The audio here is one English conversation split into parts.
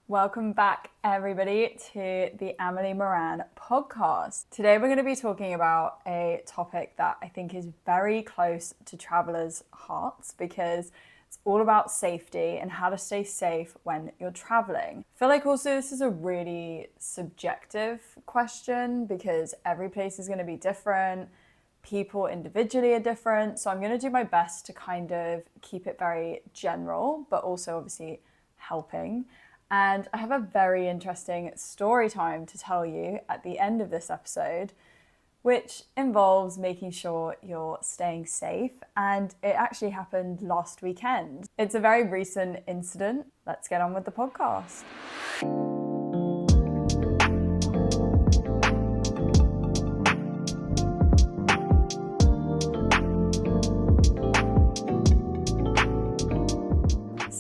Welcome back, everybody, to the Amelie podcast. Today, we're going to be talking about a topic that I think is very close to travelers' hearts because it's all about safety and how to stay safe when you're traveling. I feel like also this is a really subjective question because every place is going to be different. People individually are different. So I'm going to do my best to kind of keep it very general, but also obviously helping. And I have a very interesting story time to tell you at the end of this episode, which involves making sure you're staying safe. And it actually happened last weekend. It's a very recent incident. Let's get on with the podcast.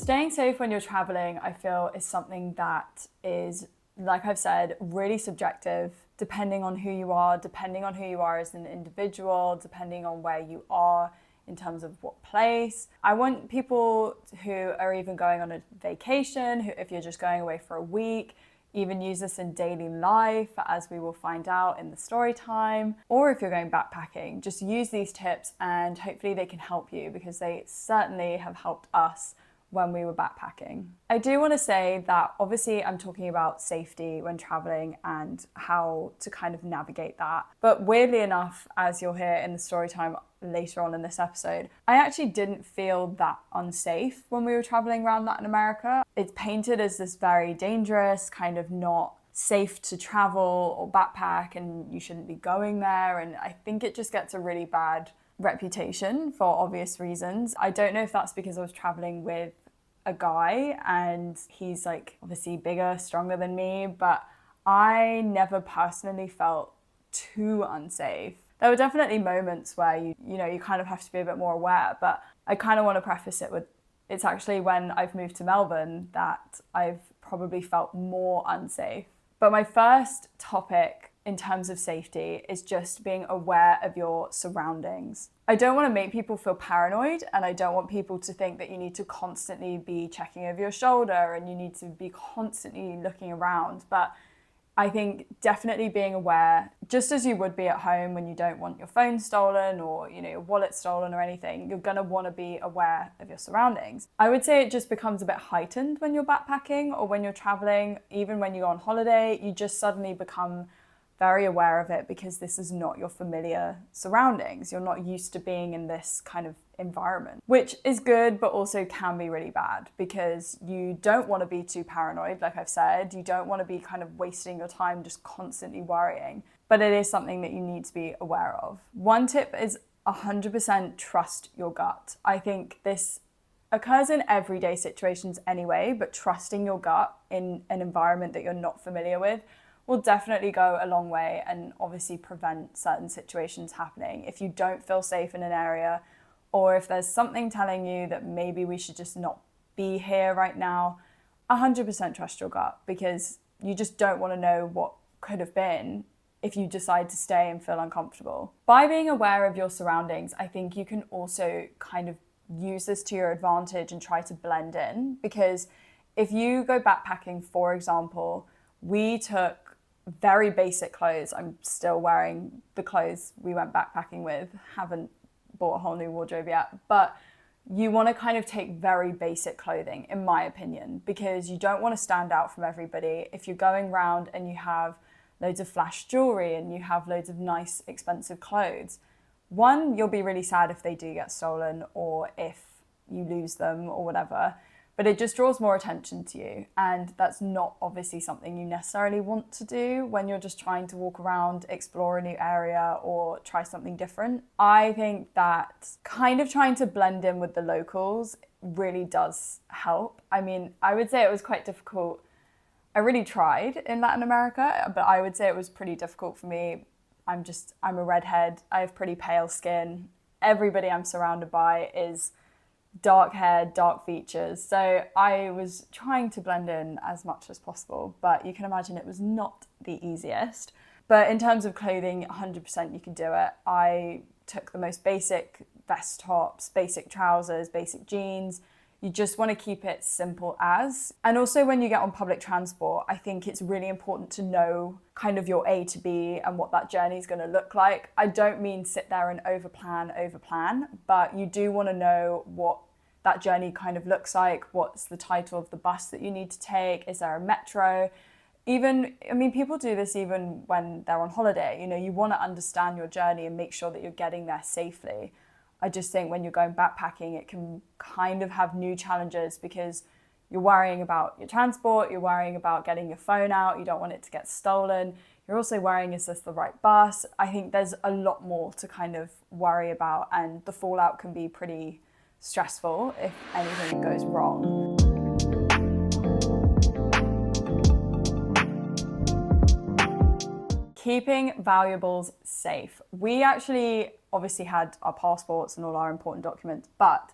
Staying safe when you're traveling, I feel, is something that is, like I've said, really subjective, depending on who you are as an individual, depending on where you are in terms of what place. I want people who are even going on a vacation, who, if you're just going away for a week, even use this in daily life, as we will find out in the story time, or if you're going backpacking, just use these tips and hopefully they can help you because they certainly have helped us when we were backpacking. I do want to say that obviously I'm talking about safety when traveling and how to kind of navigate that. But weirdly enough, as you'll hear in the story time later on in this episode, I actually didn't feel that unsafe when we were traveling around Latin America. It's painted as this very dangerous, kind of not safe to travel or backpack and you shouldn't be going there. And I think it just gets a really bad reputation for obvious reasons. I don't know if that's because I was traveling with a guy and he's like obviously bigger, stronger than me, but I never personally felt too unsafe. There were definitely moments where you kind of have to be a bit more aware, but I kind of want to preface it with it's actually when I've moved to Melbourne that I've probably felt more unsafe. But my first topic in terms of safety is just being aware of your surroundings. I don't want to make people feel paranoid and I don't want people to think that you need to constantly be checking over your shoulder and you need to be constantly looking around. But I think definitely being aware, just as you would be at home when you don't want your phone stolen or your wallet stolen or anything, you're going to want to be aware of your surroundings. I would say it just becomes a bit heightened when you're backpacking or when you're traveling, even when you go on holiday, you just suddenly become very aware of it because this is not your familiar surroundings. You're not used to being in this kind of environment, which is good, but also can be really bad because you don't want to be too paranoid. Like I've said, you don't want to be kind of wasting your time just constantly worrying, but it is something that you need to be aware of. One tip is 100% trust your gut. I think this occurs in everyday situations anyway, but trusting your gut in an environment that you're not familiar with will definitely go a long way and obviously prevent certain situations happening. If you don't feel safe in an area, or if there's something telling you that maybe we should just not be here right now, 100% trust your gut because you just don't want to know what could have been if you decide to stay and feel uncomfortable. By being aware of your surroundings, I think you can also kind of use this to your advantage and try to blend in because if you go backpacking, for example, we took very basic clothes. I'm still wearing the clothes we went backpacking with, haven't bought a whole new wardrobe yet, but you want to kind of take very basic clothing, in my opinion, because you don't want to stand out from everybody. If you're going around and you have loads of flash jewelry and you have loads of nice, expensive clothes, one, you'll be really sad if they do get stolen or if you lose them or whatever. But it just draws more attention to you. And that's not obviously something you necessarily want to do when you're just trying to walk around, explore a new area or try something different. I think that kind of trying to blend in with the locals really does help. I mean, I would say it was quite difficult. I really tried in Latin America, but I would say it was pretty difficult for me. I'm a redhead. I have pretty pale skin. Everybody I'm surrounded by is dark hair, dark features. So I was trying to blend in as much as possible, but you can imagine it was not the easiest. But in terms of clothing, 100% you can do it. I took the most basic vest tops, basic trousers, basic jeans. You just want to keep it simple as. And also when you get on public transport, I think it's really important to know kind of your A to B and what that journey is going to look like. I don't mean sit there and over plan, but you do want to know what that journey kind of looks like. What's the title of the bus that you need to take? Is there a metro? People do this even when they're on holiday. You know, you want to understand your journey and make sure that you're getting there safely. I just think when you're going backpacking, it can kind of have new challenges because you're worrying about your transport, you're worrying about getting your phone out, you don't want it to get stolen. You're also worrying, is this the right bus? I think there's a lot more to kind of worry about, and the fallout can be pretty stressful if anything goes wrong. Keeping valuables safe. We actually obviously had our passports and all our important documents, but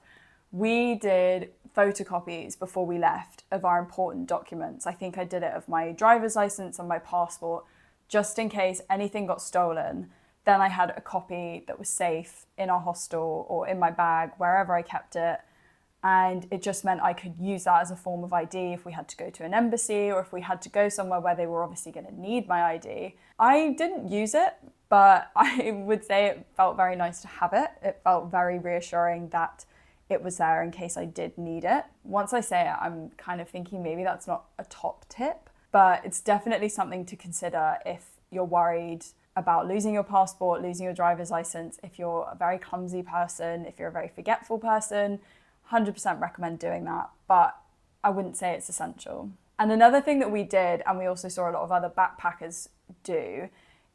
we did photocopies before we left of our important documents. I think I did it of my driver's license and my passport, just in case anything got stolen. Then I had a copy that was safe in our hostel or in my bag, wherever I kept it. And it just meant I could use that as a form of ID if we had to go to an embassy or if we had to go somewhere where they were obviously going to need my ID. I didn't use it, but I would say it felt very nice to have it. It felt very reassuring that it was there in case I did need it. Once I say it, I'm kind of thinking maybe that's not a top tip, but it's definitely something to consider if you're worried about losing your passport, losing your driver's license, if you're a very clumsy person, if you're a very forgetful person. 100% recommend doing that, but I wouldn't say it's essential. And another thing that we did, and we also saw a lot of other backpackers do,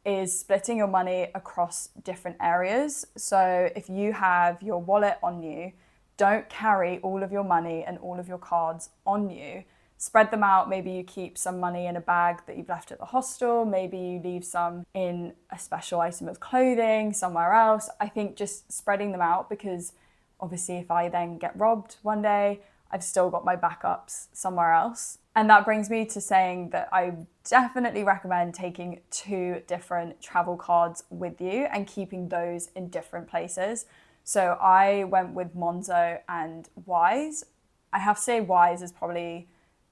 is splitting your money across different areas. So if you have your wallet on you, don't carry all of your money and all of your cards on you. Spread them out. Maybe you keep some money in a bag that you've left at the hostel. Maybe you leave some in a special item of clothing somewhere else. I think just spreading them out, because obviously if I then get robbed one day, I've still got my backups somewhere else. And that brings me to saying that I definitely recommend taking 2 different travel cards with you and keeping those in different places. So I went with Monzo and Wise. I have to say Wise is probably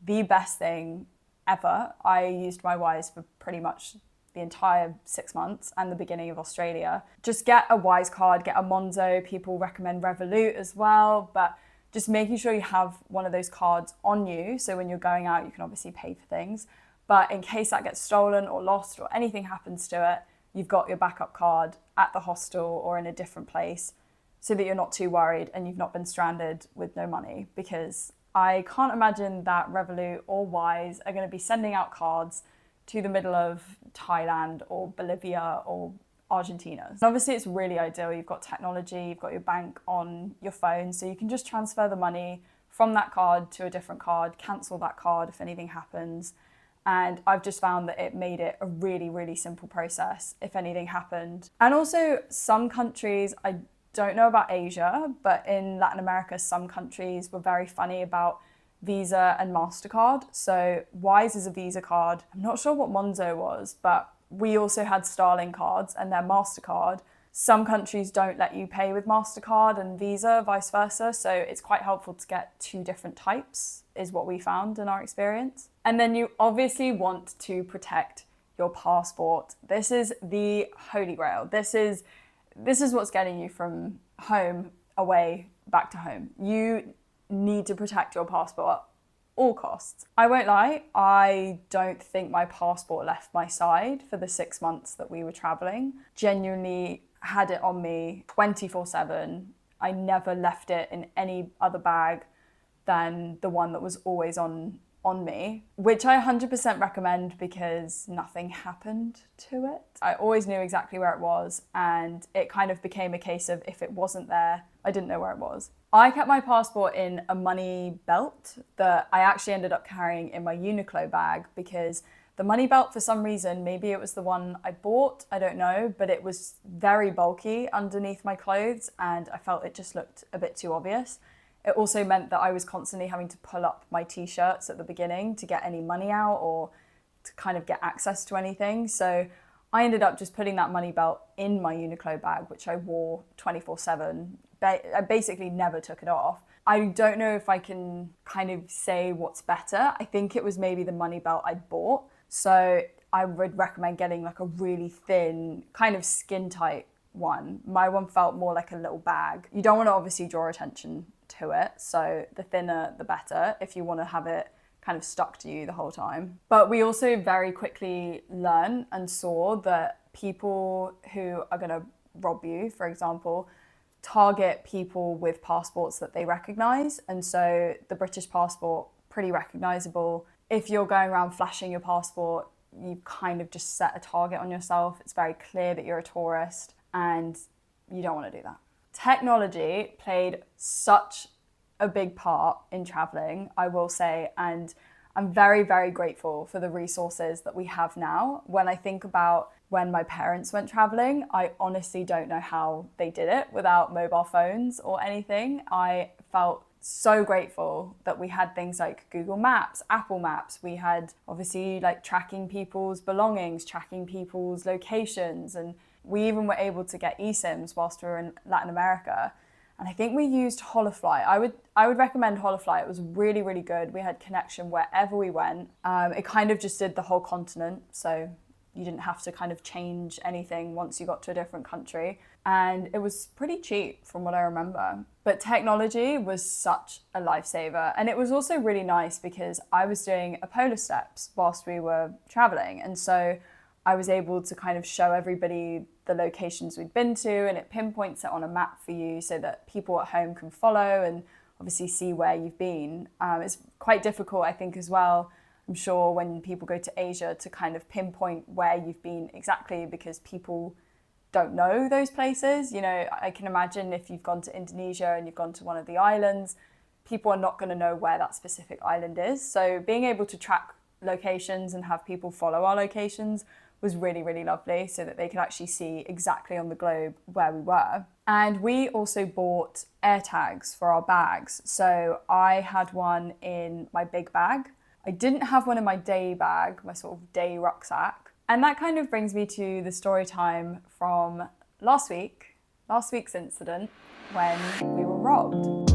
the best thing ever. I used my Wise for pretty much the entire 6 months and the beginning of Australia. Just get a Wise card, get a Monzo. People recommend Revolut as well, but just making sure you have one of those cards on you. So when you're going out, you can obviously pay for things, but in case that gets stolen or lost or anything happens to it, you've got your backup card at the hostel or in a different place so that you're not too worried and you've not been stranded with no money, because I can't imagine that Revolut or Wise are going to be sending out cards to the middle of Thailand or Bolivia or Argentina. And obviously it's really ideal. You've got technology, you've got your bank on your phone, so you can just transfer the money from that card to a different card, cancel that card if anything happens. And I've just found that it made it a really, really simple process if anything happened. And also some countries, I don't know about Asia, but in Latin America, some countries were very funny about Visa and MasterCard. So Wise is a Visa card. I'm not sure what Monzo was, but we also had Starling cards and their MasterCard. Some countries don't let you pay with MasterCard and Visa, vice versa. So it's quite helpful to get 2 different types, is what we found in our experience. And then you obviously want to protect your passport. This is the holy grail. This is what's getting you from home away back to home. You need to protect your passport at all costs. I won't lie, I don't think my passport left my side for the 6 months that we were traveling. Genuinely had it on me 24/7. I never left it in any other bag than the one that was always on me, which I 100% recommend because nothing happened to it. I always knew exactly where it was, and it kind of became a case of if it wasn't there, I didn't know where it was. I kept my passport in a money belt that I actually ended up carrying in my Uniqlo bag, because the money belt, for some reason, maybe it was the one I bought, I don't know, but it was very bulky underneath my clothes and I felt it just looked a bit too obvious. It also meant that I was constantly having to pull up my t-shirts at the beginning to get any money out or to kind of get access to anything. So I ended up just putting that money belt in my Uniqlo bag, which I wore 24/7. I basically never took it off. I don't know if I can kind of say what's better. I think it was maybe the money belt I bought. So I would recommend getting like a really thin, kind of skin tight one. My one felt more like a little bag. You don't want to obviously draw attention to it, so the thinner the better if you want to have it kind of stuck to you the whole time. But we also very quickly learned and saw that people who are going to rob you, for example, target people with passports that they recognize. And so the British passport, pretty recognizable. If you're going around flashing your passport, you kind of just set a target on yourself. It's very clear that you're a tourist and you don't want to do that. Technology played such a big part in traveling, I will say, and I'm very, very grateful for the resources that we have now. When I think about when my parents went traveling, I honestly don't know how they did it without mobile phones or anything. I felt so grateful that we had things like Google Maps, Apple Maps. We had obviously like tracking people's belongings, tracking people's locations, and we even were able to get eSIMs whilst we were in Latin America. And I think we used Holofly. I would recommend Holofly. It was really, really good. We had connection wherever we went. It kind of just did the whole continent, so you didn't have to kind of change anything once you got to a different country. And it was pretty cheap from what I remember. But technology was such a lifesaver. And it was also really nice because I was doing a polar steps whilst we were traveling. And so I was able to kind of show everybody the locations we'd been to, and it pinpoints it on a map for you so that people at home can follow and obviously see where you've been. It's quite difficult, I think, as well, I'm sure, when people go to Asia to kind of pinpoint where you've been exactly, because people don't know those places. You know, I can imagine if you've gone to Indonesia and you've gone to one of the islands, people are not going to know where that specific island is. So being able to track locations and have people follow our locations was really, really lovely, so that they could actually see exactly on the globe where we were. And we also bought air tags for our bags. So I had one in my big bag. I didn't have one in my day bag, my sort of day rucksack. And that kind of brings me to the story time from last week's incident when we were robbed.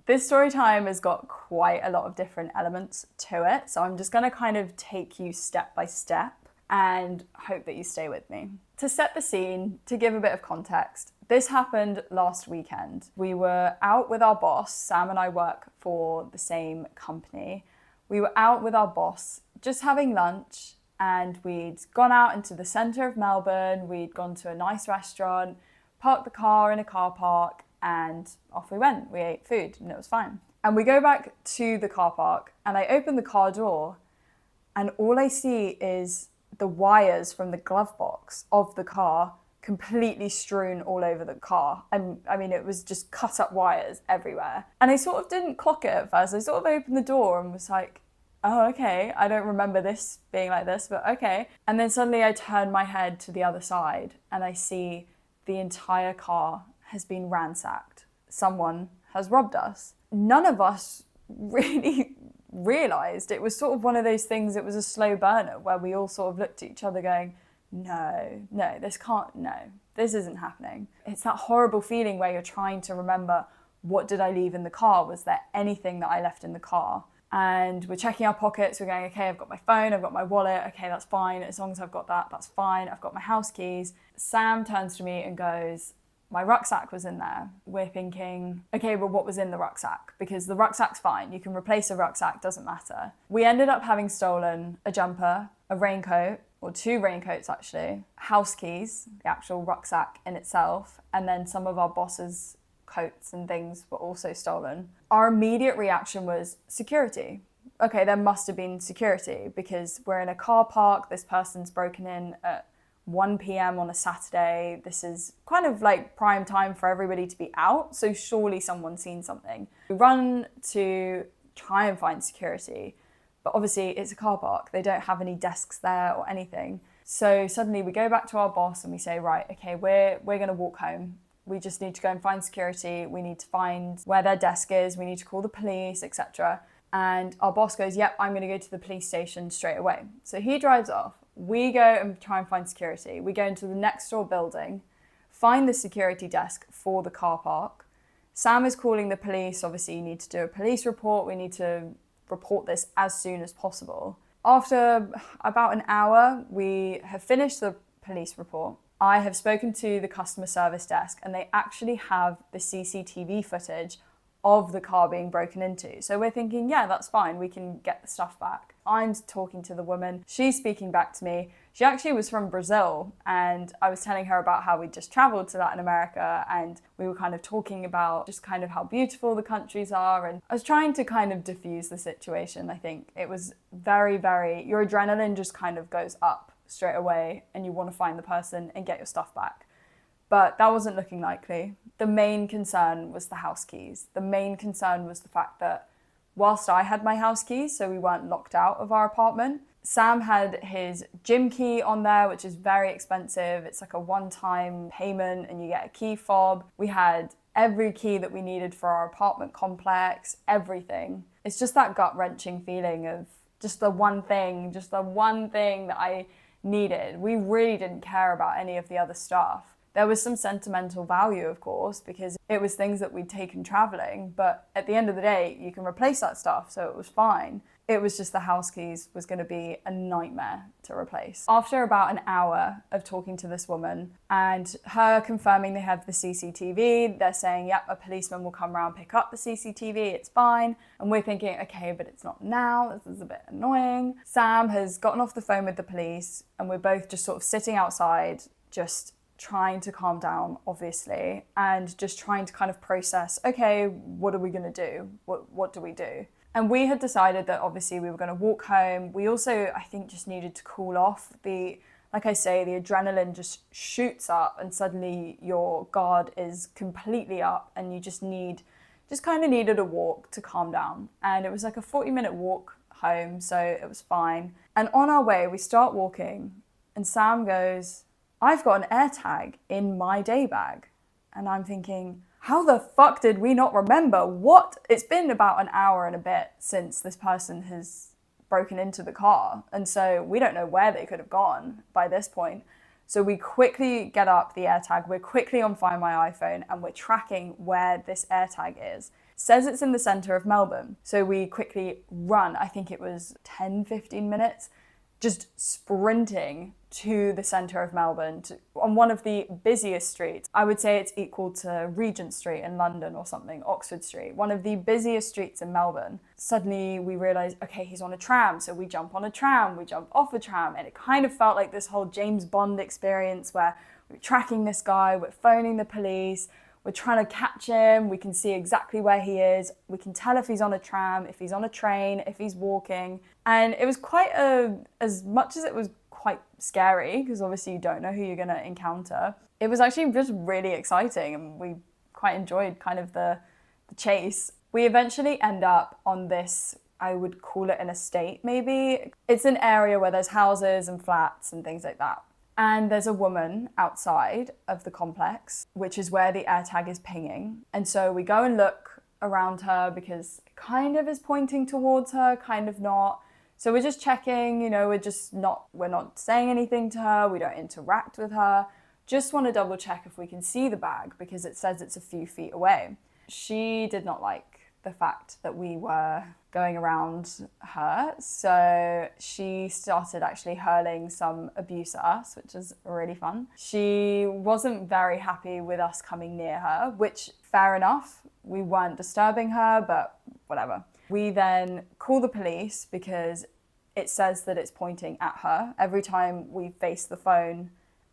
This story time has got quite a lot of different elements to it, so I'm just going to kind of take you step by step and hope that you stay with me. To set the scene, to give a bit of context, this happened last weekend. We were out with our boss. Sam and I work for the same company. We were out with our boss just having lunch, and we'd gone out into the centre of Melbourne. We'd gone to a nice restaurant, parked the car in a car park, and off we went. We ate food and it was fine. And we go back to the car park and I open the car door and all I see is the wires from the glove box of the car completely strewn all over the car. And I mean, it was just cut up wires everywhere. And I sort of didn't clock it at first. I sort of opened the door and was like, oh, okay, I don't remember this being like this, but okay. And then suddenly I turn my head to the other side and I see the entire car has been ransacked. Someone has robbed us. None of us really realised. It was sort of one of those things, it was a slow burner where we all sort of looked at each other going, no, this isn't happening. It's that horrible feeling where you're trying to remember, what did I leave in the car? Was there anything that I left in the car? And we're checking our pockets, we're going, okay, I've got my phone, I've got my wallet, okay, that's fine. As long as I've got that, that's fine. I've got my house keys. Sam turns to me and goes, my rucksack was in there. We're thinking, okay, well, what was in the rucksack? Because the rucksack's fine. You can replace a rucksack, doesn't matter. We ended up having stolen a jumper, a raincoat, or 2 raincoats actually, house keys, the actual rucksack in itself, and then some of our boss's coats and things were also stolen. Our immediate reaction was security. Okay, there must have been security because we're in a car park, this person's broken in at 1 p.m. on a Saturday. This is kind of like prime time for everybody to be out, so surely someone's seen something. We run to try and find security, but obviously it's a car park. They don't have any desks there or anything. So suddenly we go back to our boss and we say, right, okay, we're going to walk home. We just need to go and find security. We need to find where their desk is. We need to call the police, etc. And our boss goes, yep, I'm going to go to the police station straight away. So he drives off. We go and try and find security. We go into the next door building, find the security desk for the car park. Sam is calling the police. Obviously, you need to do a police report. We need to report this as soon as possible. After about an hour, we have finished the police report. I have spoken to the customer service desk and they actually have the CCTV footage of the car being broken into. So we're thinking, yeah, that's fine. We can get the stuff back. I'm talking to the woman. She's speaking back to me. She actually was from Brazil and I was telling her about how we just traveled to Latin America and we were kind of talking about just kind of how beautiful the countries are. And I was trying to kind of diffuse the situation. I think it was very, your adrenaline just kind of goes up straight away and you want to find the person and get your stuff back. But that wasn't looking likely. The main concern was the house keys. The main concern was the fact that whilst I had my house keys, so we weren't locked out of our apartment, Sam had his gym key on there, which is very expensive. It's like a one-time payment and you get a key fob. We had every key that we needed for our apartment complex, everything. It's just that gut-wrenching feeling of just the one thing that I needed. We really didn't care about any of the other stuff. There was some sentimental value, of course, because it was things that we'd taken traveling, but at the end of the day, you can replace that stuff, so it was fine. It was just the house keys was going to be a nightmare to replace. After about an hour of talking to this woman and her confirming they have the CCTV, they're saying, yep, a policeman will come around, pick up the CCTV, it's fine. And we're thinking, okay, but it's not now, this is a bit annoying. Sam has gotten off the phone with the police and we're both just sort of sitting outside, just trying to calm down, obviously, and just trying to kind of process, okay, what are we going to do? What do we do? And we had decided that obviously we were going to walk home. We also, I think, just needed to cool off. Like I say, the adrenaline just shoots up and suddenly your guard is completely up and you just kind of needed a walk to calm down. And it was like a 40-minute walk home, so it was fine. And on our way, we start walking and Sam goes, I've got an AirTag in my day bag. And I'm thinking, how the fuck did we not remember? What? It's been about an hour and a bit since this person has broken into the car. And so we don't know where they could have gone by this point. So we quickly get up the AirTag. We're quickly on Find My iPhone and we're tracking where this AirTag is. Says it's in the center of Melbourne. So we quickly run, I think it was 10, 15 minutes, just sprinting to the centre of Melbourne, on one of the busiest streets. I would say it's equal to Regent Street in London or something, Oxford Street, one of the busiest streets in Melbourne. Suddenly we realise, okay, he's on a tram, so we jump on a tram, we jump off a tram, and it kind of felt like this whole James Bond experience where we're tracking this guy, we're phoning the police, we're trying to catch him, we can see exactly where he is, we can tell if he's on a tram, if he's on a train, if he's walking. And it was as much as it was quite scary, because obviously you don't know who you're going to encounter, it was actually just really exciting and we quite enjoyed kind of the chase. We eventually end up on this, I would call it an estate maybe. It's an area where there's houses and flats and things like that. And there's a woman outside of the complex, which is where the AirTag is pinging. And so we go and look around her because it kind of is pointing towards her, kind of not. So we're just checking, we're not saying anything to her, we don't interact with her. Just want to double check if we can see the bag because it says it's a few feet away. She did not like the fact that we were going around her, so she started actually hurling some abuse at us, which is really fun. She wasn't very happy with us coming near her, which fair enough, we weren't disturbing her, but whatever. We then call the police because it says that it's pointing at her. Every time we face the phone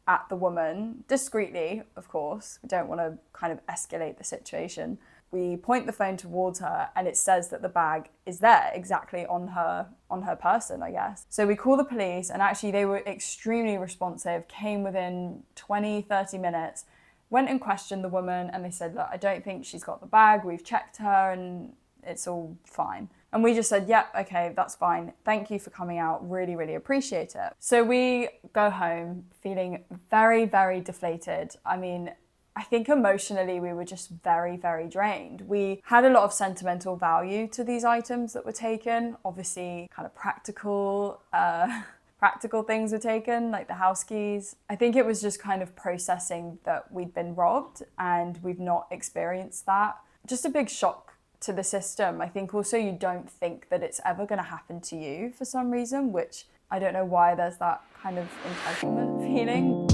at the woman, discreetly, of course, we don't want to kind of escalate the situation. We point the phone towards her and it says that the bag is there, exactly on her person, I guess. So we call the police and actually they were extremely responsive, came within 20, 30 minutes, went and questioned the woman and they said, look, I don't think she's got the bag, we've checked her and it's all fine. And we just said, yep, okay, that's fine. Thank you for coming out. Really, really appreciate it. So we go home feeling very, very deflated. I mean, I think emotionally we were just very, very drained. We had a lot of sentimental value to these items that were taken, obviously kind of practical practical things were taken, like the house keys. I think it was just kind of processing that we'd been robbed and we've not experienced that. Just a big shock to the system. I think also you don't think that it's ever going to happen to you for some reason, which I don't know why there's that kind of entitlement feeling.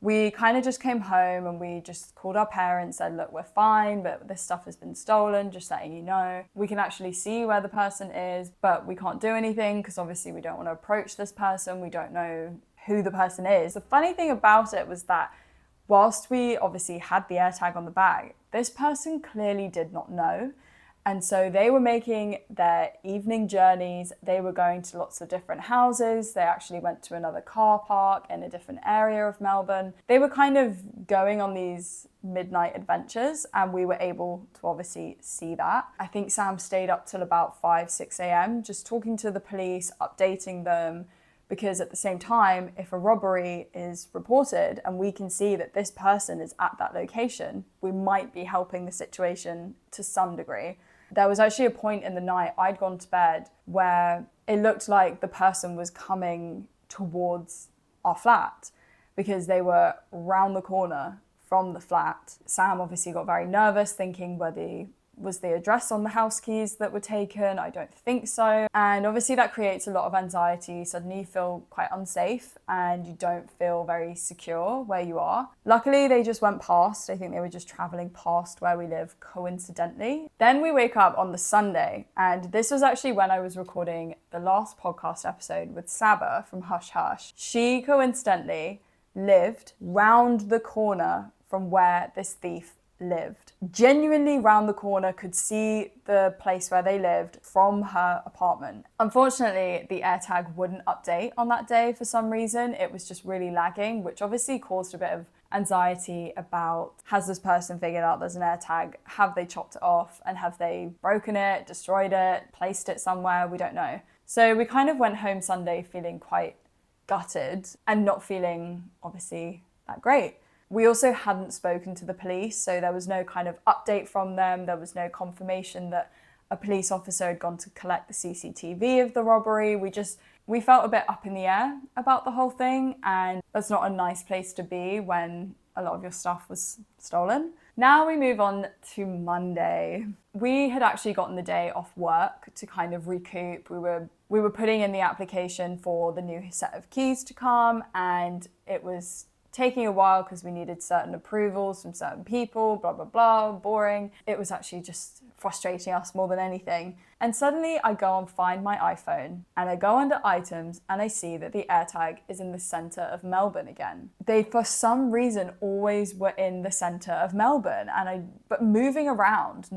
We kind of just came home and we just called our parents, said, look, we're fine, but this stuff has been stolen, just letting you know. We can actually see where the person is, but we can't do anything because obviously we don't want to approach this person. We don't know who the person is. The funny thing about it was that whilst we obviously had the AirTag on the bag, this person clearly did not know. And so they were making their evening journeys. They were going to lots of different houses. They actually went to another car park in a different area of Melbourne. They were kind of going on these midnight adventures and we were able to obviously see that. I think Sam stayed up till about 5, 6 a.m. just talking to the police, updating them, because at the same time, if a robbery is reported and we can see that this person is at that location, we might be helping the situation to some degree. There was actually a point in the night, I'd gone to bed, where it looked like the person was coming towards our flat because they were round the corner from the flat. Sam obviously got very nervous, thinking was the address on the house keys that were taken? I don't think so. And obviously that creates a lot of anxiety. Suddenly you feel quite unsafe and you don't feel very secure where you are. Luckily, they just went past. I think they were just traveling past where we live coincidentally. Then we wake up on the Sunday, and this was actually when I was recording the last podcast episode with Saba from Hush Hush. She coincidentally lived round the corner from where this thief lived. Genuinely round the corner, could see the place where they lived from her apartment. Unfortunately, the AirTag wouldn't update on that day for some reason. It was just really lagging, which obviously caused a bit of anxiety about, has this person figured out there's an AirTag? Have they chopped it off? And have they broken it, destroyed it, placed it somewhere? We don't know. So we kind of went home Sunday feeling quite gutted and not feeling obviously that great. We also hadn't spoken to the police, so there was no kind of update from them. There was no confirmation that a police officer had gone to collect the CCTV of the robbery. We felt a bit up in the air about the whole thing, and that's not a nice place to be when a lot of your stuff was stolen. Now we move on to Monday. We had actually gotten the day off work to kind of recoup. We were putting in the application for the new set of keys to come, and it was taking a while because we needed certain approvals from certain people, blah, blah, blah, boring. It was actually just frustrating us more than anything. And suddenly I go and find my iPhone and I go under items and I see that the AirTag is in the centre of Melbourne again. They, for some reason, always were in the centre of Melbourne, but moving around,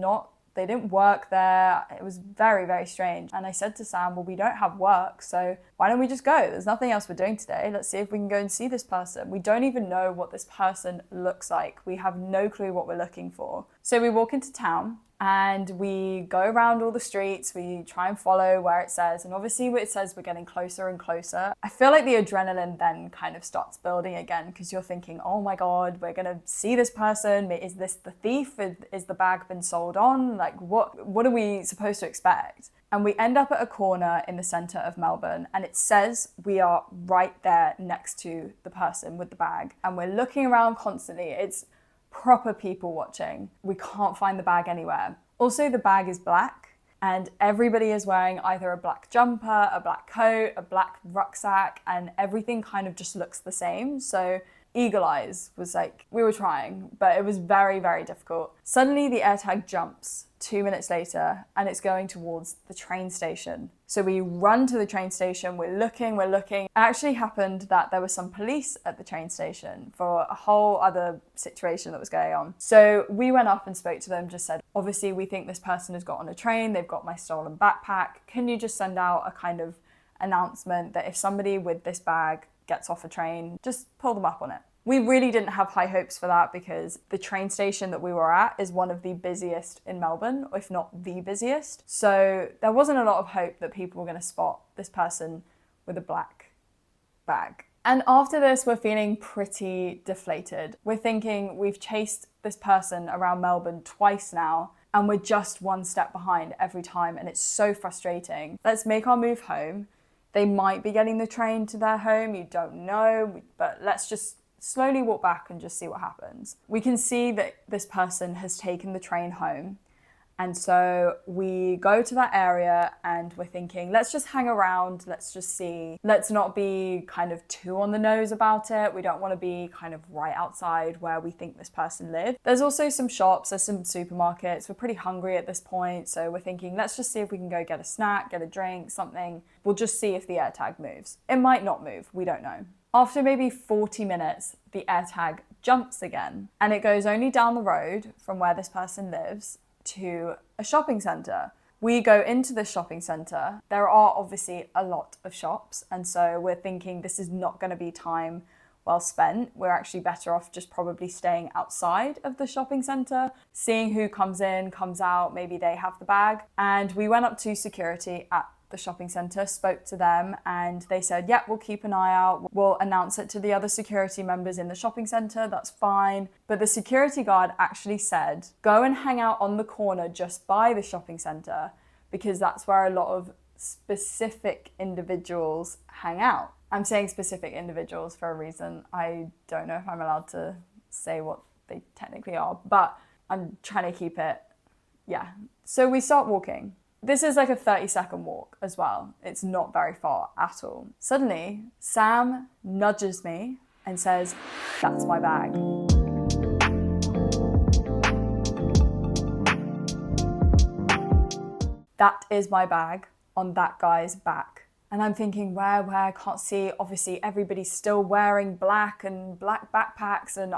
they didn't work there. It was very, very strange. And I said to Sam, well, we don't have work, so why don't we just go? There's nothing else we're doing today. Let's see if we can go and see this person. We don't even know what this person looks like. We have no clue what we're looking for. So we walk into town and we go around all the streets. We try and follow where it says, and obviously it says we're getting closer and closer. I feel like the adrenaline then kind of starts building again because you're thinking, oh my God, we're gonna see this person. Is this the thief? Is the bag been sold on? Like what are we supposed to expect? And we end up at a corner in the centre of Melbourne and it says we are right there next to the person with the bag. And we're looking around constantly. It's proper people watching. We can't find the bag anywhere. Also, the bag is black and everybody is wearing either a black jumper, a black coat, a black rucksack, and everything kind of just looks the same. So Eagle Eyes was like, we were trying, but it was very, very difficult. Suddenly the AirTag jumps 2 minutes later and it's going towards the train station. So we run to the train station, we're looking. It actually happened that there was some police at the train station for a whole other situation that was going on. So we went up and spoke to them, just said, obviously we think this person has got on a train, they've got my stolen backpack. Can you just send out a kind of announcement that if somebody with this bag gets off a train, just pull them up on it? We really didn't have high hopes for that because the train station that we were at is one of the busiest in Melbourne, if not the busiest. So there wasn't a lot of hope that people were going to spot this person with a black bag. And after this, we're feeling pretty deflated. We're thinking we've chased this person around Melbourne twice now. and we're just one step behind every time, and it's so frustrating. Let's make our move home. They might be getting the train to their home, you don't know, but let's just slowly walk back and just see what happens. We can see that this person has taken the train home. And so we go to that area and we're thinking, let's just hang around, let's just see. Let's not be kind of too on the nose about it. We don't want to be kind of right outside where we think this person lived. There's also some shops, there's some supermarkets. We're pretty hungry at this point. So we're thinking, let's just see if we can go get a snack, get a drink, something. We'll just see if the AirTag moves. It might not move, we don't know. After maybe 40 minutes, the AirTag jumps again and it goes only down the road from where this person lives to a shopping centre. We go into the shopping centre. There are obviously a lot of shops, and so we're thinking this is not going to be time well spent. We're actually better off just probably staying outside of the shopping centre, seeing who comes in, comes out, maybe they have the bag. And we went up to security at the shopping centre, spoke to them, and they said, yeah, we'll keep an eye out. We'll announce it to the other security members in the shopping centre, that's fine. But the security guard actually said, go and hang out on the corner just by the shopping centre, because that's where a lot of specific individuals hang out. I'm saying specific individuals for a reason. I don't know if I'm allowed to say what they technically are, but I'm trying to keep it, yeah. So we start walking. This is like a 30-second walk as well. It's not very far at all. Suddenly, Sam nudges me and says, that's my bag. That is my bag on that guy's back. And I'm thinking, where, I can't see. Obviously, everybody's still wearing black and black backpacks, and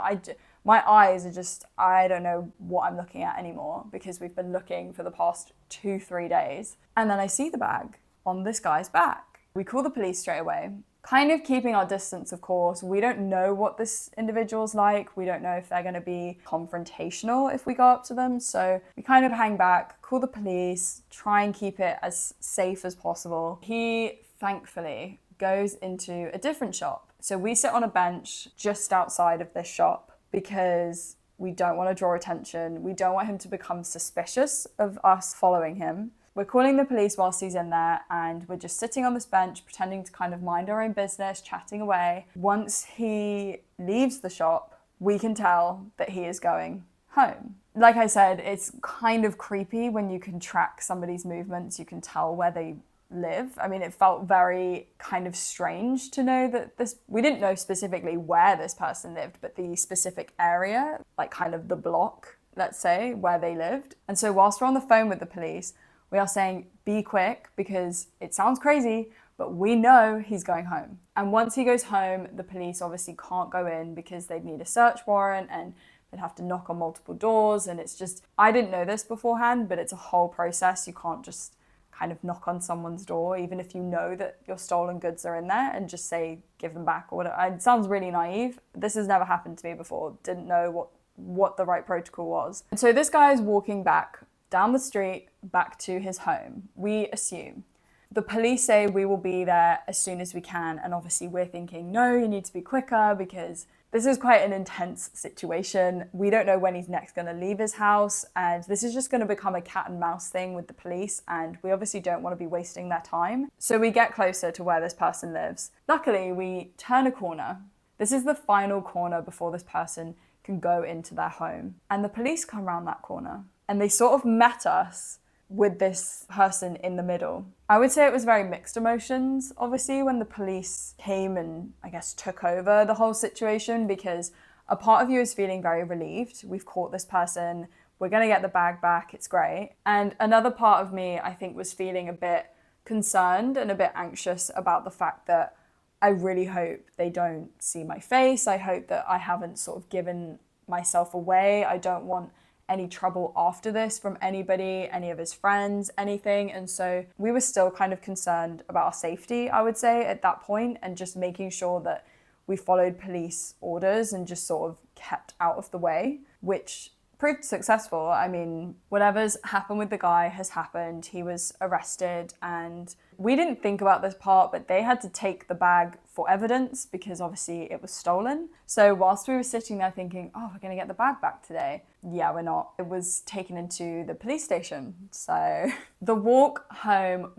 my eyes are just, I don't know what I'm looking at anymore because we've been looking for the past 2-3 days. And then I see the bag on this guy's back. We call the police straight away, kind of keeping our distance, of course. We don't know what this individual's like. We don't know if they're going to be confrontational if we go up to them. So we kind of hang back, call the police, try and keep it as safe as possible. He thankfully goes into a different shop. So we sit on a bench just outside of this shop, because we don't want to draw attention. We don't want him to become suspicious of us following him. We're calling the police whilst he's in there, and we're just sitting on this bench, pretending to kind of mind our own business, chatting away. Once he leaves the shop, we can tell that he is going home. Like I said, it's kind of creepy when you can track somebody's movements. You can tell where they live. I mean, it felt very kind of strange to know that we didn't know specifically where this person lived, but the specific area, like kind of the block, let's say, where they lived. And so whilst we're on the phone with the police, we are saying, be quick, because it sounds crazy, but we know he's going home. And once he goes home, the police obviously can't go in because they'd need a search warrant and they'd have to knock on multiple doors. And it's just, I didn't know this beforehand, but it's a whole process. You can't just kind of knock on someone's door, even if you know that your stolen goods are in there, and just say, give them back or whatever. It sounds really naive. This has never happened to me before. Didn't know what the right protocol was. And so this guy is walking back down the street, back to his home, we assume. The police say we will be there as soon as we can. And obviously we're thinking, no, you need to be quicker because this is quite an intense situation. We don't know when he's next going to leave his house, and this is just going to become a cat and mouse thing with the police, and we obviously don't want to be wasting their time. So we get closer to where this person lives. Luckily, we turn a corner. This is the final corner before this person can go into their home. And the police come around that corner, and they sort of met us with this person in the middle. I would say it was very mixed emotions, obviously, when the police came and I guess took over the whole situation, because a part of you is feeling very relieved. We've caught this person, we're gonna get the bag back, it's great. And another part of me, I think, was feeling a bit concerned and a bit anxious about the fact that I really hope they don't see my face. I hope that I haven't sort of given myself away. I don't want any trouble after this from anybody, any of his friends, anything. And so we were still kind of concerned about our safety, I would say, at that point, and just making sure that we followed police orders and just sort of kept out of the way, which proved successful. I mean, whatever's happened with the guy has happened. He was arrested, and we didn't think about this part, but they had to take the bag for evidence because obviously it was stolen. So whilst we were sitting there thinking, oh, we're going to get the bag back today. Yeah, we're not. It was taken into the police station. So the walk home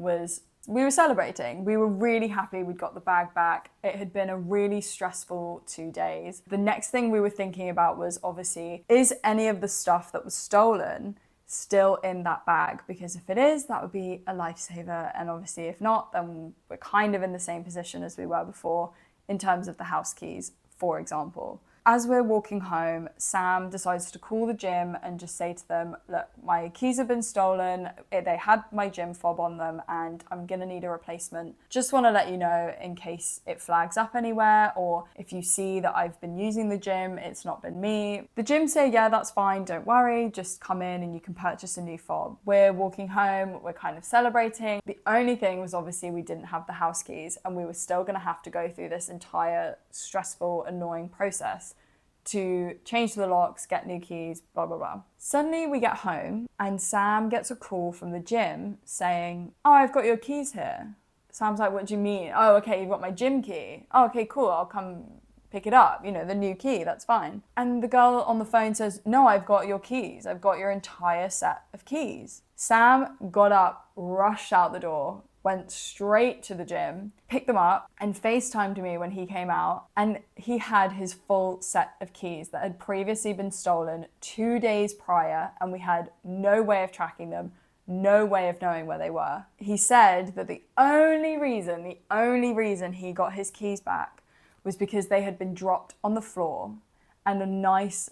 we were celebrating. We were really happy we'd got the bag back. It had been a really stressful 2 days. The next thing we were thinking about was obviously, is any of the stuff that was stolen still in that bag? Because if it is, that would be a lifesaver. And obviously if not, then we're kind of in the same position as we were before in terms of the house keys, for example. As we're walking home, Sam decides to call the gym and just say to them, look, my keys have been stolen. They had my gym fob on them and I'm gonna need a replacement. Just wanna let you know in case it flags up anywhere, or if you see that I've been using the gym, it's not been me. The gym say, yeah, that's fine, don't worry, just come in and you can purchase a new fob. We're walking home, we're kind of celebrating. The only thing was obviously we didn't have the house keys and we were still gonna have to go through this entire stressful, annoying process to change the locks, get new keys, blah, blah, blah. Suddenly we get home and Sam gets a call from the gym saying, oh, I've got your keys here. Sam's like, what do you mean? Oh, okay, you've got my gym key. Oh, okay, cool, I'll come pick it up. You know, the new key, that's fine. And the girl on the phone says, no, I've got your keys. I've got your entire set of keys. Sam got up, rushed out the door, went straight to the gym, picked them up, and FaceTimed me when he came out. And he had his full set of keys that had previously been stolen 2 days prior, and we had no way of tracking them, no way of knowing where they were. He said that the only reason he got his keys back was because they had been dropped on the floor, and a nice,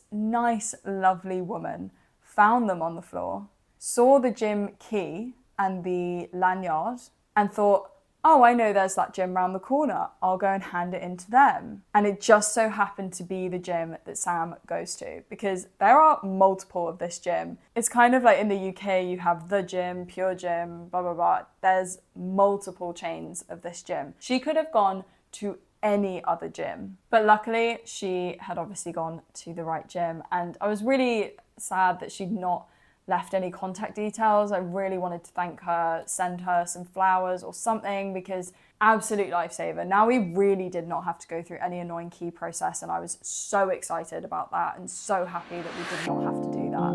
lovely woman found them on the floor, saw the gym key and the lanyard, and thought, oh, I know there's that gym round the corner. I'll go and hand it in to them. And it just so happened to be the gym that Sam goes to, because there are multiple of this gym. It's kind of like in the UK, you have the gym, Pure Gym, blah, blah, blah. There's multiple chains of this gym. She could have gone to any other gym, but luckily she had obviously gone to the right gym. And I was really sad that she'd not left any contact details. I really wanted to thank her, send her some flowers or something, because absolute lifesaver. Now we really did not have to go through any annoying key process, and I was so excited about that and so happy that we did not have to do that.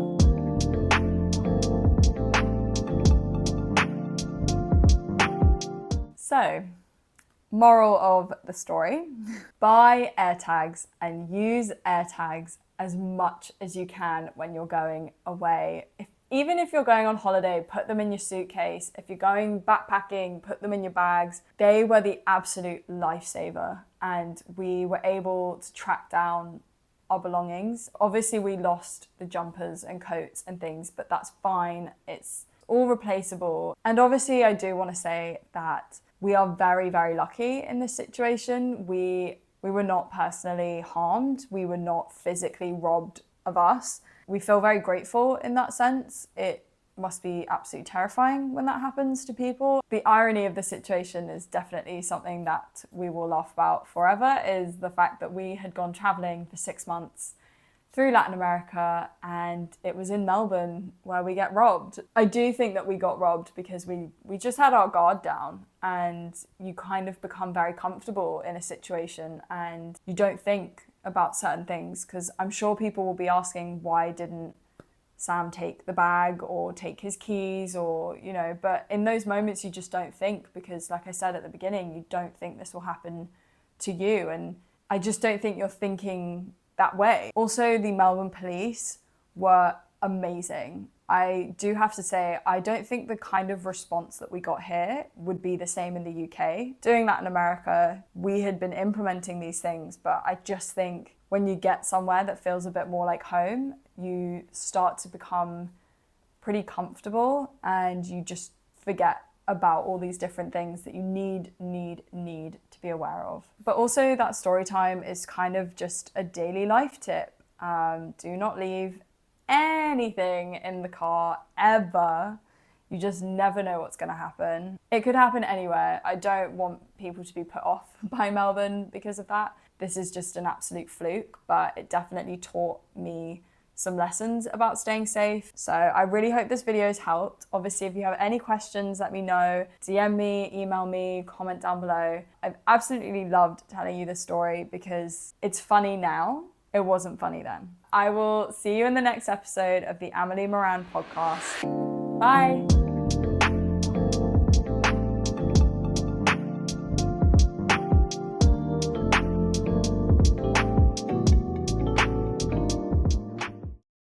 So, moral of the story, buy AirTags and use AirTags as much as you can when you're going away. Even if you're going on holiday, put them in your suitcase. If you're going backpacking, put them in your bags. They were the absolute lifesaver, and we were able to track down our belongings. Obviously, we lost the jumpers and coats and things, but that's fine. It's all replaceable. And obviously, I do want to say that we are very, very lucky in this situation. We were not personally harmed. We were not physically robbed of us. We feel very grateful in that sense. It must be absolutely terrifying when that happens to people. The irony of the situation is definitely something that we will laugh about forever, is the fact that we had gone traveling for 6 months through Latin America, and it was in Melbourne where we get robbed. I do think that we got robbed because we just had our guard down, and you kind of become very comfortable in a situation and you don't think about certain things, because I'm sure people will be asking, why didn't Sam take the bag or take his keys, or, you know, but in those moments you just don't think, because like I said at the beginning, you don't think this will happen to you, and I just don't think you're thinking that way. Also, the Melbourne police were amazing. I do have to say, I don't think the kind of response that we got here would be the same in the UK. Doing that in America, we had been implementing these things, but I just think when you get somewhere that feels a bit more like home, you start to become pretty comfortable and you just forget about all these different things that you need to be aware of. But also that story time is kind of just a daily life tip. Do not leave anything in the car ever. You just never know what's going to happen. It could happen anywhere. I don't want people to be put off by Melbourne because of that. This is just an absolute fluke, but it definitely taught me some lessons about staying safe. So I really hope this video has helped. Obviously, if you have any questions, let me know. DM me, email me, comment down below. I've absolutely loved telling you this story because it's funny now. It wasn't funny then. I will see you in the next episode of the Amelie Moran podcast. Bye.